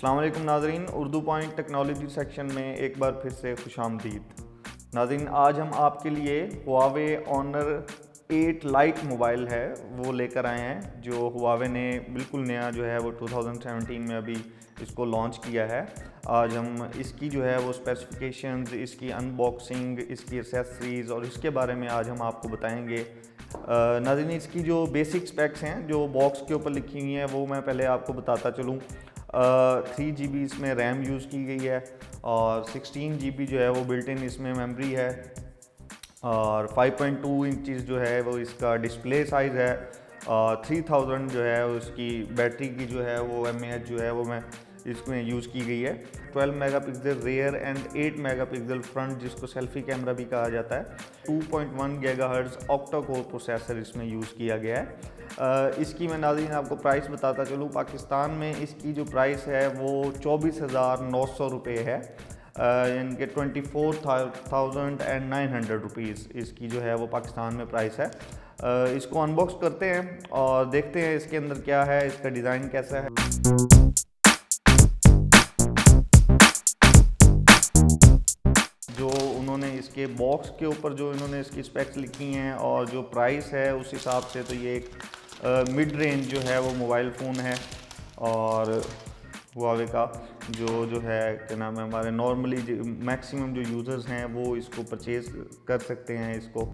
अस्सलाम वालेकुम नाज़रीन, उर्दू पॉइंट टेक्नोलॉजी सेक्शन में एक बार फिर से खुशामदीद। नाज़रीन, आज हम आपके लिए हुआवे ऑनर 8 लाइट मोबाइल है वो लेकर आए हैं, जो हुआवे ने बिल्कुल नया जो है वो 2017 में अभी इसको लॉन्च किया है। आज हम इसकी जो है वो स्पेसिफिकेशंस, इसकी अनबॉक्सिंग, इसकी एक्सेसरीज़ और इसके बारे में आज हम आपको बताएंगे। नाज़रीन, इसकी जो बेसिक स्पेक्स हैं जो बॉक्स के ऊपर लिखी हुई हैं वो मैं पहले आपको बताता चलूँ। 3 GB इसमें रैम यूज़ की गई है और 16 GB जो है वो बिल्ट इन इसमें मेमोरी है और 5.2 इंचज़ जो है वो इसका डिस्प्ले साइज़ है और 3000 जो है उसकी बैटरी की जो है वो mAh जो है वो मैं इसमें यूज़ की गई है। 12 megapixel rare and 8 megapixel front, जिसको सेल्फी कैमरा भी कहा जाता है। 2.1 गीगाहर्ट्ज़ ऑक्टा कोर प्रोसेसर इसमें यूज़ किया गया है। इसकी मैं नाज़रीन आपको प्राइस बताता चलूँ। पाकिस्तान में इसकी जो प्राइस है वो 24,900 रुपये है, यानी कि 24,900 रुपीज़ इसकी जो है वो पाकिस्तान में प्राइस है। इसको अनबॉक्स करते हैं और देखते हैं इसके अंदर क्या है, इसका डिज़ाइन कैसा है। जो उन्होंने इसके बॉक्स के ऊपर जो इन्होंने इसकी स्पेक्स लिखी हैं और जो प्राइस है उस हिसाब से तो ये एक मिड रेंज जो है वो मोबाइल फ़ोन है। और हुआवे का जो है क्या नाम है, हमारे नॉर्मली मैक्सिमम जो यूज़र्स हैं वो इसको परचेज़ कर सकते हैं इसको।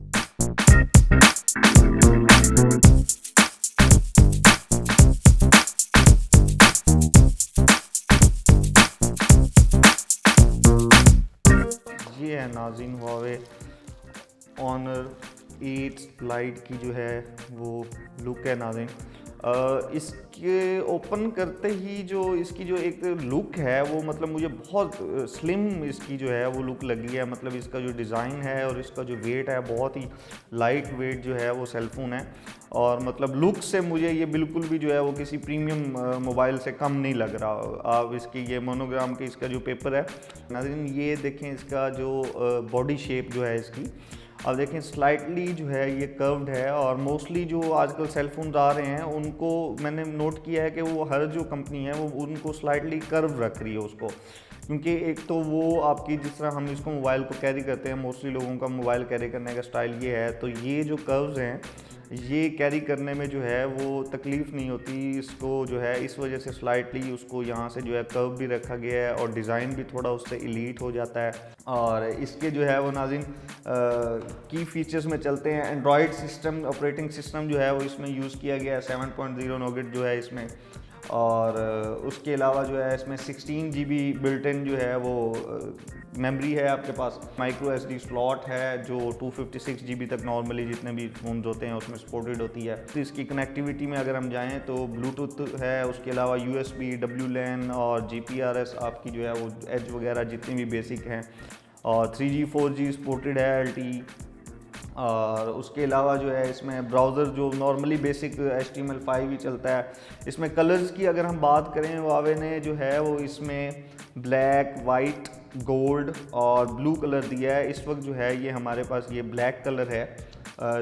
ये है नाज़रीन हुआवे ऑनर 8 लाइट की जो है वो लुक है नाज़रीन। इसके ओपन करते ही जो इसकी जो एक लुक है वो मतलब मुझे बहुत स्लिम इसकी जो है वो लुक लगी है। मतलब इसका जो डिज़ाइन है और इसका जो वेट है बहुत ही लाइट वेट जो है वो सेलफोन है और मतलब लुक से मुझे ये बिल्कुल भी जो है वो किसी प्रीमियम मोबाइल से कम नहीं लग रहा। आप इसकी ये मोनोग्राम के इसका जो पेपर है नाज़रीन, ये देखें इसका जो बॉडी शेप जो है इसकी, अब देखें स्लाइटली जो है ये कर्व्ड है। और मोस्टली जो आजकल सेलफोन्स आ रहे हैं उनको मैंने नोट किया है कि वो हर जो कंपनी है वो उनको स्लाइटली कर्व रख रही है उसको, क्योंकि एक तो वो आपकी जिस तरह हम इसको मोबाइल को कैरी करते हैं, मोस्टली लोगों का मोबाइल कैरी करने का स्टाइल ये है, तो ये जो कर्व्स हैं ये कैरी करने में जो है वो तकलीफ़ नहीं होती इसको जो है, इस वजह से स्लाइटली उसको यहाँ से जो है कर्व भी रखा गया है और डिज़ाइन भी थोड़ा उससे एलीट हो जाता है। और इसके जो है वो नाज़रीन की फीचर्स में चलते हैं। एंड्रॉयड सिस्टम ऑपरेटिंग सिस्टम जो है वो इसमें यूज़ किया गया है 7.0 नोगेट जो है इसमें। और उसके अलावा जो है इसमें 16 GB बिल्ट इन जो है वो मेमोरी है आपके पास। माइक्रो SD स्लॉट है जो 256 GB तक नॉर्मली जितने भी फ़ोन्स होते हैं उसमें सपोर्टेड होती है। तो इसकी कनेक्टिविटी में अगर हम जाएं तो ब्लूटूथ है, उसके अलावा USB, WLAN और GPRS आपकी जो है वो एज वगैरह जितनी भी बेसिक हैं, और 3G 4G सपोर्टेड है LTE। और उसके अलावा जो है इसमें ब्राउज़र जो नॉर्मली बेसिक HTML5 ही चलता है। इसमें कलर्स की अगर हम बात करें, हुआवे ने जो है वो इसमें ब्लैक, वाइट, गोल्ड और ब्लू कलर दिया है। इस वक्त जो है ये हमारे पास ये ब्लैक कलर है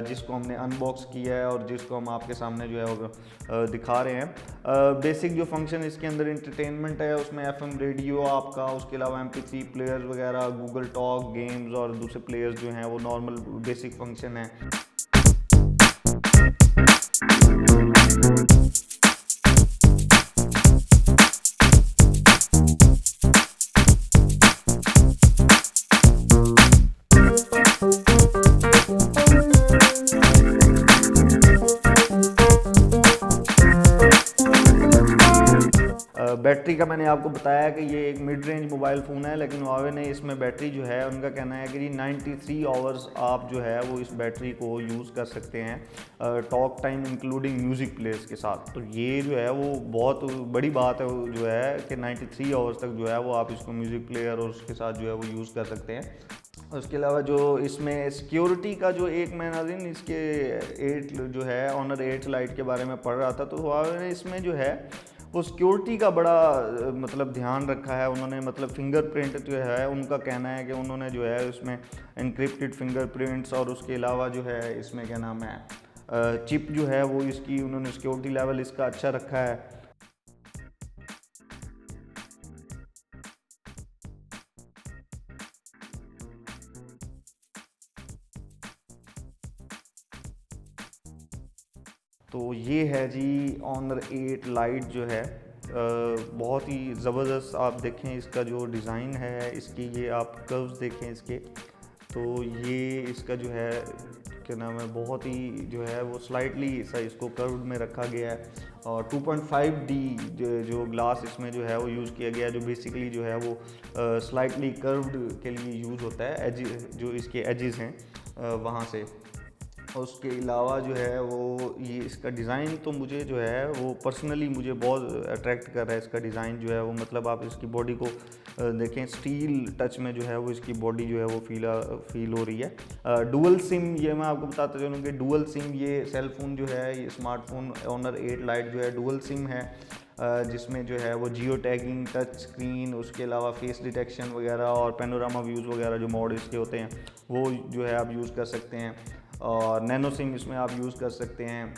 जिसको हमने अनबॉक्स किया है और जिसको हम आपके सामने जो है वो दिखा रहे हैं। बेसिक जो फंक्शन इसके अंदर इंटरटेनमेंट है उसमें FM रेडियो आपका, उसके अलावा MP3 प्लेयर्स वगैरह, गूगल टॉक, गेम्स और दूसरे प्लेयर्स जो हैं वो नॉर्मल बेसिक फंक्शन है। बैटरी का मैंने आपको बताया कि ये एक मिड रेंज मोबाइल फ़ोन है, लेकिन हुआवे ने इसमें बैटरी जो है उनका कहना है कि 93 आवर्स आप जो है वो इस बैटरी को यूज़ कर सकते हैं talk time including music players के साथ। तो ये जो है वो बहुत बड़ी बात है जो है कि 93 आवर्स तक जो है वो आप इसको म्यूज़िक प्लेयर और उसके साथ जो है वो यूज़ कर सकते हैं। उसके अलावा जो इसमें सिक्योरिटी का जो एक मैं नाज़रीन इसके 8 जो है ऑनर 8 लाइट के बारे में पढ़ रहा था, तो हुआवे ने इसमें जो है वो सिक्योरिटी का बड़ा मतलब ध्यान रखा है उन्होंने। मतलब फिंगरप्रिंट जो है उनका कहना है कि उन्होंने जो है उसमें एनक्रिप्टेड फिंगरप्रिंट्स और उसके अलावा जो है इसमें क्या नाम है चिप जो है वो इसकी उन्होंने सिक्योरिटी लेवल इसका अच्छा रखा है। ये है जी ऑनर 8 लाइट जो है, बहुत ही ज़बरदस्त। आप देखें इसका जो डिज़ाइन है, इसकी ये आप कर्व्स देखें इसके, तो ये इसका जो है क्या नाम है, बहुत ही जो है वो स्लाइटली सा इसको कर्व्ड में रखा गया है। और 2.5D जो ग्लास इसमें जो है वो यूज़ किया गया है, जो बेसिकली जो है वो स्लाइटली कर्व्ड के लिए यूज़ होता है, एज जो इसके एजेस हैं वहाँ से। उसके अलावा जो है वो ये इसका डिज़ाइन तो मुझे जो है वो पर्सनली मुझे बहुत अट्रैक्ट कर रहा है। इसका डिज़ाइन जो है वो मतलब आप इसकी बॉडी को देखें, स्टील टच में जो है वो इसकी बॉडी जो है वो फील हो रही है। डुअल सिम, ये मैं आपको बताता चलूँ कि डुअल सिम ये सेल फोन जो है, ये स्मार्टफोन ऑनर 8 लाइट जो है डुअल सिम है, जिसमें जो है वो जियो टैगिंग, टच स्क्रीन, उसके अलावा फेस डिटेक्शन वगैरह और पैनोरामा व्यूज़ वगैरह जो मोड इसके होते हैं वो जो है आप यूज़ कर सकते हैं। और नैनो सिम इसमें आप यूज़ कर सकते हैं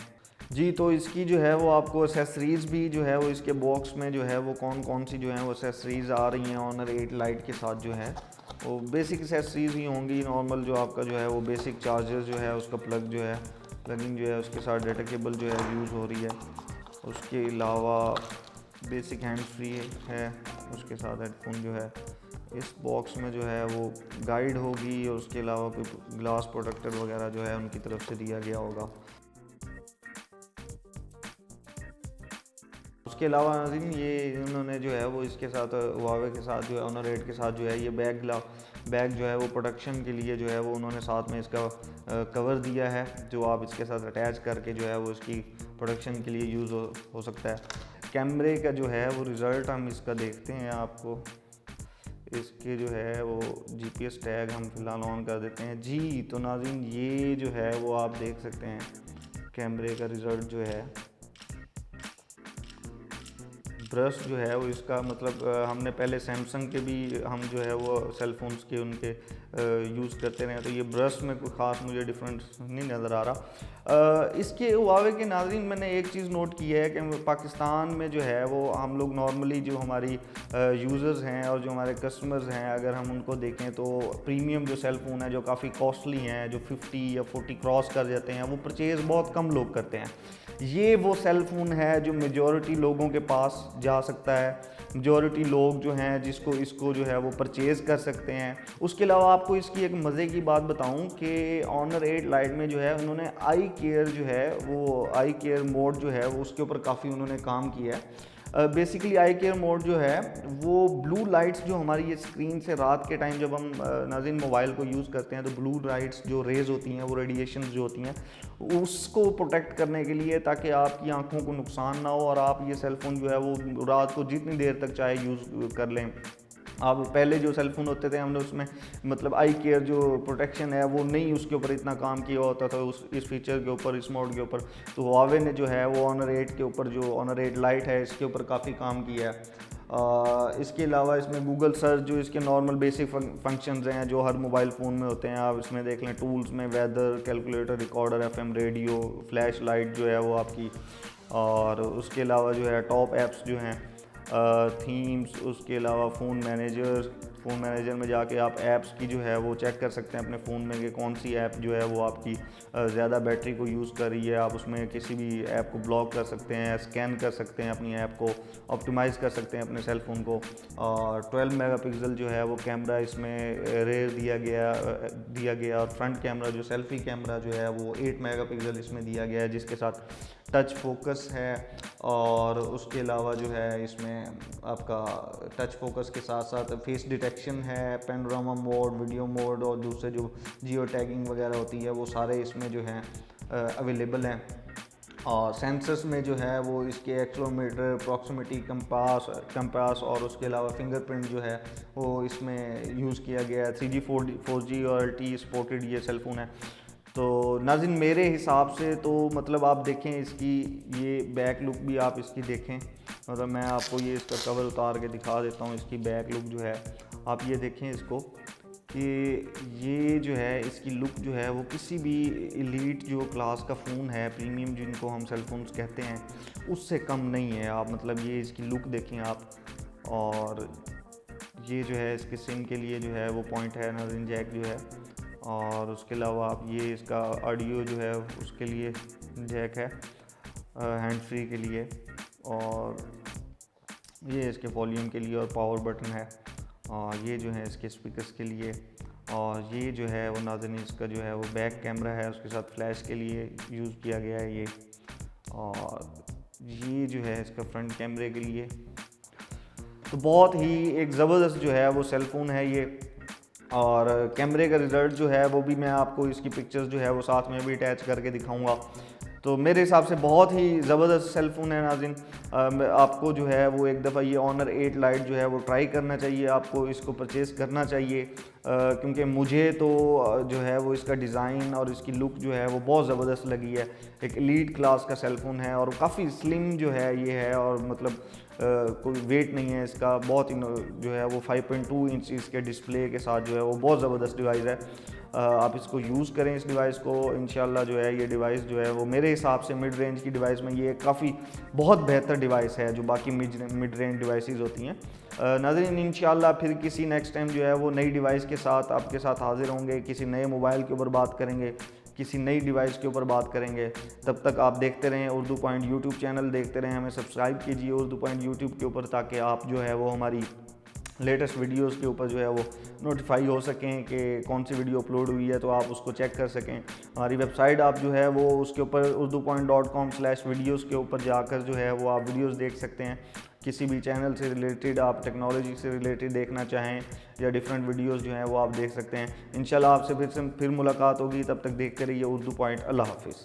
जी। तो इसकी जो है वो आपको एसेसरीज़ भी जो है वो इसके बॉक्स में जो है वो कौन कौन सी जो है वो एसेसरीज़ आ रही हैं ऑनर 8 लाइट के साथ जो है वो बेसिक एसेसरीज़ ही होंगी। नॉर्मल जो आपका जो है वो बेसिक चार्जर जो है, उसका प्लगिंग जो है उसके साथ डाटा केबल जो है यूज़ हो रही है। उसके अलावा बेसिक हैंड फ्री है, उसके साथ हेडफोन जो है इस बॉक्स में जो है वो गाइड होगी, और उसके अलावा कोई ग्लास प्रोटेक्टर वगैरह जो है उनकी तरफ से दिया गया होगा। उसके अलावा नाज़रीन ये उन्होंने जो है वो इसके साथ हुआवे के साथ जो है ऑनर 8 के साथ जो है ये बैग जो है वो प्रोटेक्शन के लिए जो है वो उन्होंने साथ में इसका कवर दिया है, जो आप इसके साथ अटैच करके जो है वो इसकी प्रोटेक्शन के लिए यूज़ हो सकता है। कैमरे का जो है वो रिज़ल्ट हम इसका देखते हैं आपको। इसके जो है वो GPS टैग हम फिलहाल ऑन कर देते हैं जी। तो नाज़रीन ये जो है वो आप देख सकते हैं कैमरे का रिज़ल्ट जो है, ब्रश जो है वो इसका मतलब हमने पहले सैमसंग के भी हम जो है वो सेल फोन्स के उनके यूज़ करते रहे, तो ये ब्रश में कोई ख़ास मुझे डिफरेंस नहीं नज़र आ रहा। इसके हुआवे के नाज़रीन मैंने एक चीज़ नोट की है कि पाकिस्तान में जो है वो हम लोग नॉर्मली जो हमारी यूज़र्स हैं और जो हमारे कस्टमर्स हैं, अगर हम उनको देखें तो प्रीमियम जो सेल फ़ोन है जो काफ़ी कॉस्टली हैं, जो 50 या 40 क्रॉस कर जाते हैं, वो परचेज़ बहुत कम लोग करते हैं। ये वो सेल फ़ोन है जो मेजॉरिटी लोगों के पास जा सकता है, मेजॉरिटी लोग जो हैं जिसको इसको जो है वो परचेज़ कर सकते हैं। उसके अलावा आपको इसकी एक मज़े की बात बताऊं कि ऑनर 8 लाइट में जो है उन्होंने आई केयर जो है वो आई केयर मोड जो है वो उसके ऊपर काफ़ी उन्होंने काम किया है। बेसिकली आई केयर मोड जो है वो ब्लू लाइट्स जो हमारी ये स्क्रीन से रात के टाइम जब हम नाज़रीन मोबाइल को यूज़ करते हैं तो ब्लू लाइट्स जो रेज़ होती हैं, वो रेडिएशन जो होती हैं, उसको प्रोटेक्ट करने के लिए, ताकि आपकी आंखों को नुकसान ना हो और आप ये सेल फ़ोन जो है वो रात को जितनी देर तक चाहे यूज़ कर लें। आप पहले जो सेल फ़ोन होते थे हमने उसमें मतलब आई केयर जो प्रोटेक्शन है वो नहीं उसके ऊपर इतना काम किया होता था इस फीचर के ऊपर, इस मोड के ऊपर। तो हुआवे ने जो है वो ऑनर 8 के ऊपर जो ऑनर 8 लाइट है इसके ऊपर काफ़ी काम किया है। इसके अलावा इसमें गूगल सर्च जो इसके नॉर्मल बेसिक फंक्शंस हैं जो हर मोबाइल फ़ोन में होते हैं, आप इसमें देख लें टूल्स में weather, calculator, recorder, FM radio, flash light जो है वो आपकी, और उसके अलावा जो है टॉप ऐप्स जो हैं, थीम्स, उसके अलावा फ़ोन मैनेजर में जाके आप ऐप्स की जो है वो चेक कर सकते हैं अपने फ़ोन में कि कौन सी ऐप जो है वो आपकी ज़्यादा बैटरी को यूज़ कर रही है। आप उसमें किसी भी ऐप को ब्लॉक कर सकते हैं, स्कैन कर सकते हैं, अपनी ऐप को ऑप्टिमाइज़ कर सकते हैं अपने सेल फ़ोन को। और 12 मेगापिक्सल जो है वो कैमरा इसमें रेयर दिया गया, और फ्रंट कैमरा जो सेल्फ़ी कैमरा जो है वो 8 मेगापिक्सल इसमें दिया गया है, जिसके साथ टच फोकस है। और उसके अलावा जो है इसमें आपका टच फोकस के साथ साथ फेस डिटेक्शन है, पैनोरामा मोड, वीडियो मोड, और दूसरे जो जियो टैगिंग वगैरह होती है वो सारे इसमें जो हैं अवेलेबल हैं। और सेंसर्स में जो है वो इसके एक्सेलेरोमीटर, प्रॉक्सिमिटी, कंपास और उसके अलावा फिंगरप्रिंट जो है वो इसमें यूज़ किया गया है। 3G 4G और LTE सपोर्टेड ये सेल फ़ोन है। तो नाज़रीन मेरे हिसाब से तो मतलब आप देखें इसकी ये बैक लुक भी आप इसकी देखें, मतलब मैं आपको ये इसका कवर उतार के दिखा देता हूँ। इसकी बैक लुक जो है आप ये देखें इसको कि ये जो है इसकी लुक जो है वो किसी भी एलीट जो क्लास का फ़ोन है, प्रीमियम जिनको हम सेल फोन्स कहते हैं, उससे कम नहीं है। आप मतलब ये इसकी लुक देखें आप। और ये जो है इसके सिम के लिए जो है वो पॉइंट है, नाज़रीन जैक जो है। और उसके अलावा आप ये इसका ऑडियो जो है उसके लिए जैक है। हैंड फ्री के लिए, और ये इसके वॉल्यूम के लिए और पावर बटन है, और ये जो है इसके स्पीकर्स के लिए, और ये जो है वो नाज़रीन इसका जो है वो बैक कैमरा है, उसके साथ फ्लैश के लिए यूज़ किया गया है ये, और ये जो है इसका फ्रंट कैमरे के लिए। तो बहुत ही एक ज़बरदस्त जो है वो सेल फ़ोन है ये, और कैमरे का रिज़ल्ट जो है वो भी मैं आपको इसकी पिक्चर्स जो है वो साथ में भी अटैच करके दिखाऊंगा। तो मेरे हिसाब से बहुत ही ज़बरदस्त सेल फ़ोन है नाज़रीन। आपको जो है वो एक दफ़ा ये Honor 8 Lite जो है वो ट्राई करना चाहिए, आपको इसको परचेज़ करना चाहिए, क्योंकि मुझे तो जो है वो इसका डिज़ाइन और इसकी लुक जो है वो बहुत ज़बरदस्त लगी है। एक एलीट क्लास का सेल फ़ोन है और काफ़ी स्लिम जो है ये है, और मतलब कोई वेट नहीं है इसका, बहुत ही जो है वो 5.2 इंच इसके डिस्प्ले के साथ जो है वो बहुत ज़बरदस्त डिवाइस है। आप इसको यूज़ करें इस डिवाइस को, इंशाल्लाह जो है ये डिवाइस जो है वो मेरे हिसाब से मिड रेंज की डिवाइस में ये काफ़ी बहुत बेहतर डिवाइस है जो बाकी मिड रेंज डिवाइसेस होती हैं। नाज़रीन इंशाल्लाह फिर किसी नेक्स्ट टाइम जो है वो नई डिवाइस के साथ आपके साथ हाजिर होंगे, किसी नए मोबाइल के ऊपर बात करेंगे, किसी नई डिवाइस के ऊपर बात करेंगे। तब तक आप देखते रहें उर्दू पॉइंट यूट्यूब चैनल, देखते रहें, हमें सब्सक्राइब कीजिए उर्दू पॉइंट यूट्यूब के ऊपर, ताकि आप जो है वो हमारी लेटेस्ट वीडियोस के ऊपर जो है वो नोटिफाई हो सकें कि कौन सी वीडियो अपलोड हुई है, तो आप उसको चेक कर सकें। हमारी वेबसाइट आप जो है वो उसके ऊपर urdupoint.com/videos के ऊपर जाकर जो है वो आप वीडियोस देख सकते हैं। किसी भी चैनल से रिलेटेड, आप टेक्नोलॉजी से रिलेटेड देखना चाहें या डिफरेंट वीडियोस जो हैं वो आप देख सकते हैं। इंशाल्लाह आपसे फिर मुलाकात होगी, तब तक देखते रहिए उर्दू पॉइंट। अल्लाह हाफिज़।